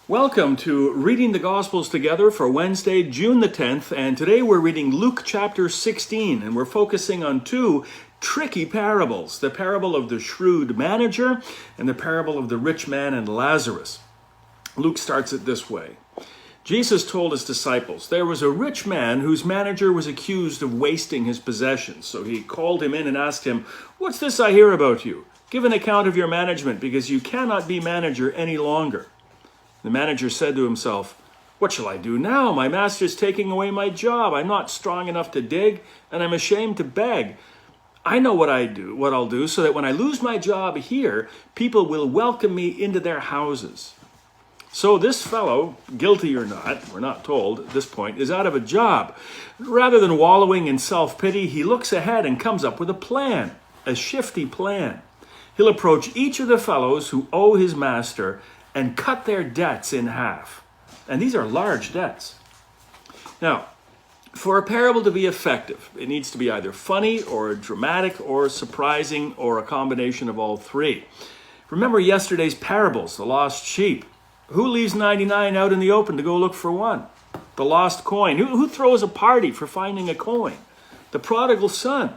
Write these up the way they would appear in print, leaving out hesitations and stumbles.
Welcome to Reading the Gospels Together for Wednesday, June the 10th, and today we're reading Luke chapter 16, and we're focusing on two tricky parables, the parable of the shrewd manager and the parable of the rich man and Lazarus. Luke starts it this way. Jesus told his disciples, there was a rich man whose manager was accused of wasting his possessions. So he called him in and asked him, "What's this I hear about you? Give an account of your management, because you cannot be manager any longer." The manager said to himself, "What shall I do now? My master's taking away my job. I'm not strong enough to dig, and I'm ashamed to beg. I know what I'll do, so that when I lose my job here, people will welcome me into their houses." So this fellow, guilty or not, we're not told at this point, is out of a job. Rather than wallowing in self-pity, he looks ahead and comes up with a plan, a shifty plan. He'll approach each of the fellows who owe his master and cut their debts in half. And these are large debts. Now, for a parable to be effective, it needs to be either funny or dramatic or surprising or a combination of all three. Remember yesterday's parables, the lost sheep. Who leaves 99 out in the open to go look for one? The lost coin. Who throws a party for finding a coin? The prodigal son.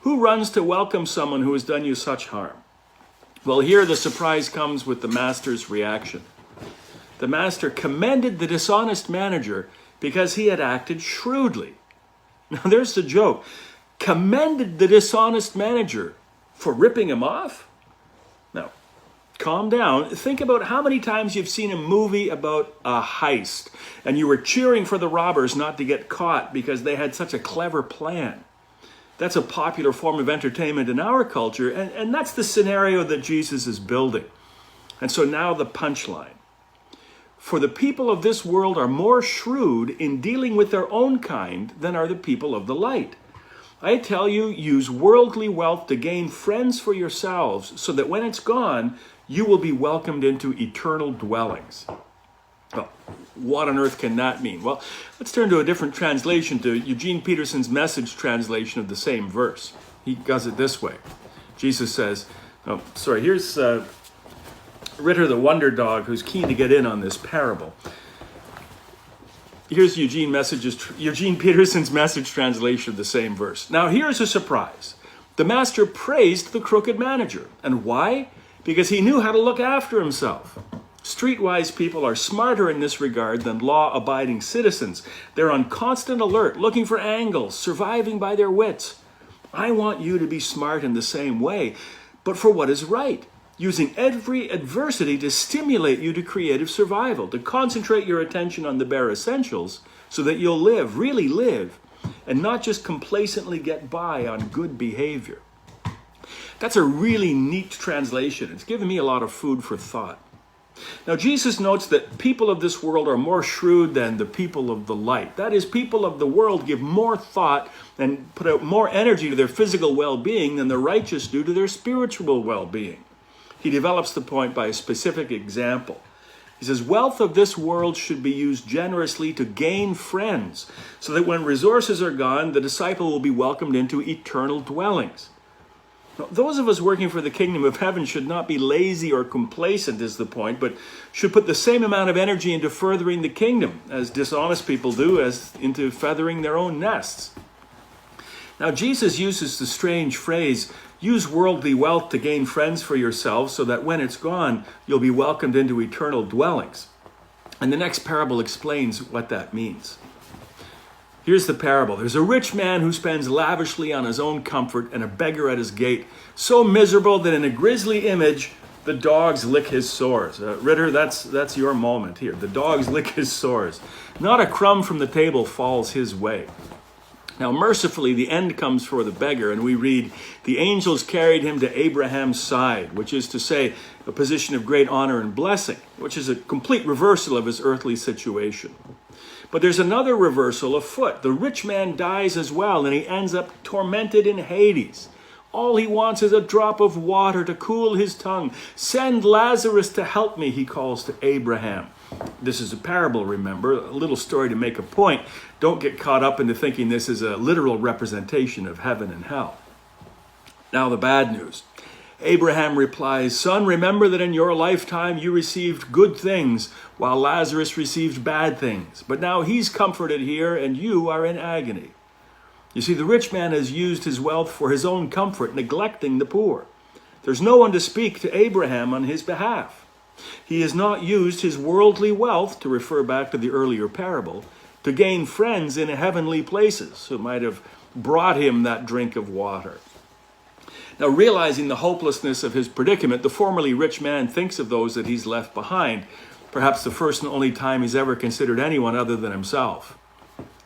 Who runs to welcome someone who has done you such harm? Well, here the surprise comes with the master's reaction. The master commended the dishonest manager because he had acted shrewdly. Now there's the joke. Commended the dishonest manager for ripping him off? Now, calm down. Think about how many times you've seen a movie about a heist and you were cheering for the robbers not to get caught because they had such a clever plan. That's a popular form of entertainment in our culture, and that's the scenario that Jesus is building. And so now the punchline. For the people of this world are more shrewd in dealing with their own kind than are the people of the light. I tell you, use worldly wealth to gain friends for yourselves, so that when it's gone, you will be welcomed into eternal dwellings. Well, what on earth can that mean? Well, let's turn to a different translation, to Eugene Peterson's Message translation of the same verse. He does it this way. Jesus says, here's Ritter the Wonder Dog, who's keen to get in on this parable. Here's Eugene Peterson's Message translation of the same verse. Now here's a surprise. The master praised the crooked manager. And why? Because he knew how to look after himself. Streetwise people are smarter in this regard than law-abiding citizens. They're on constant alert, looking for angles, surviving by their wits. I want you to be smart in the same way, but for what is right, using every adversity to stimulate you to creative survival, to concentrate your attention on the bare essentials so that you'll live, really live, and not just complacently get by on good behavior. That's a really neat translation. It's given me a lot of food for thought. Now, Jesus notes that people of this world are more shrewd than the people of the light. That is, people of the world give more thought and put out more energy to their physical well-being than the righteous do to their spiritual well-being. He develops the point by a specific example. He says, wealth of this world should be used generously to gain friends, so that when resources are gone, the disciple will be welcomed into eternal dwellings. Now, those of us working for the kingdom of heaven should not be lazy or complacent, is the point, but should put the same amount of energy into furthering the kingdom as dishonest people do as into feathering their own nests. Now, Jesus uses the strange phrase, use worldly wealth to gain friends for yourselves so that when it's gone, you'll be welcomed into eternal dwellings. And the next parable explains what that means. Here's the parable. There's a rich man who spends lavishly on his own comfort and a beggar at his gate, so miserable that in a grisly image, the dogs lick his sores. Ritter, that's your moment here. The dogs lick his sores. Not a crumb from the table falls his way. Now, mercifully, the end comes for the beggar, and we read, the angels carried him to Abraham's side, which is to say, a position of great honor and blessing, which is a complete reversal of his earthly situation. But there's another reversal afoot. The rich man dies as well, and he ends up tormented in Hades. All he wants is a drop of water to cool his tongue. Send Lazarus to help me, he calls to Abraham. This is a parable, remember, a little story to make a point. Don't get caught up into thinking this is a literal representation of heaven and hell. Now the bad news. Abraham replies, "Son, remember that in your lifetime you received good things, while Lazarus received bad things. But now he's comforted here, and you are in agony." You see, the rich man has used his wealth for his own comfort, neglecting the poor. There's no one to speak to Abraham on his behalf. He has not used his worldly wealth, to refer back to the earlier parable, to gain friends in heavenly places who might have brought him that drink of water. Now, realizing the hopelessness of his predicament, the formerly rich man thinks of those that he's left behind, perhaps the first and only time he's ever considered anyone other than himself.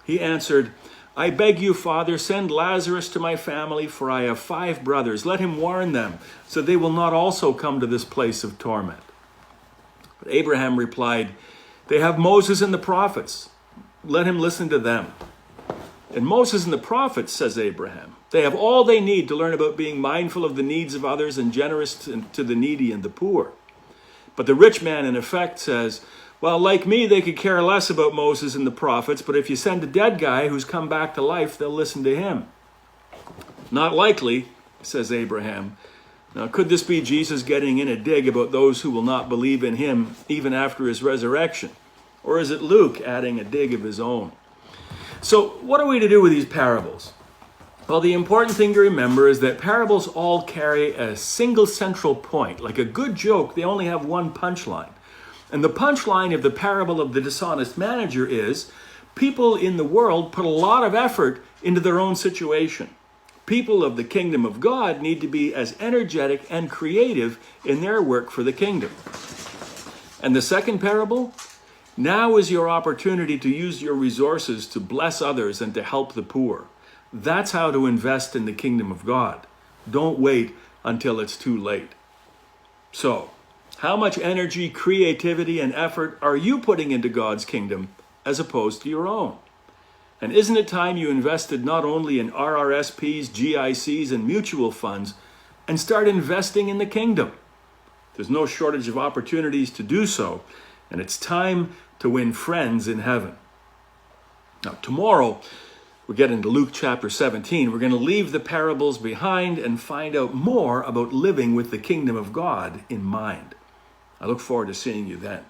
He answered, "I beg you, Father, send Lazarus to my family, for I have 5 brothers. Let him warn them, so they will not also come to this place of torment." But Abraham replied, "They have Moses and the prophets. Let him listen to them." "And Moses and the prophets," says Abraham, "they have all they need to learn about being mindful of the needs of others and generous to the needy and the poor." But the rich man, in effect, says, "Well, like me, they could care less about Moses and the prophets, but if you send a dead guy who's come back to life, they'll listen to him." "Not likely," says Abraham. Now, could this be Jesus getting in a dig about those who will not believe in him even after his resurrection? Or is it Luke adding a dig of his own? So, what are we to do with these parables? Well, the important thing to remember is that parables all carry a single central point. Like a good joke, they only have one punchline. And the punchline of the parable of the dishonest manager is, people in the world put a lot of effort into their own situation. People of the kingdom of God need to be as energetic and creative in their work for the kingdom. And the second parable? Now is your opportunity to use your resources to bless others and to help the poor. That's how to invest in the kingdom of God. Don't wait until it's too late. So, how much energy, creativity, and effort are you putting into God's kingdom as opposed to your own? And isn't it time you invested not only in RRSPs, GICs, and mutual funds, and start investing in the kingdom? There's no shortage of opportunities to do so, and it's time to win friends in heaven. Now, tomorrow, we get into Luke chapter 17. We're going to leave the parables behind and find out more about living with the kingdom of God in mind. I look forward to seeing you then.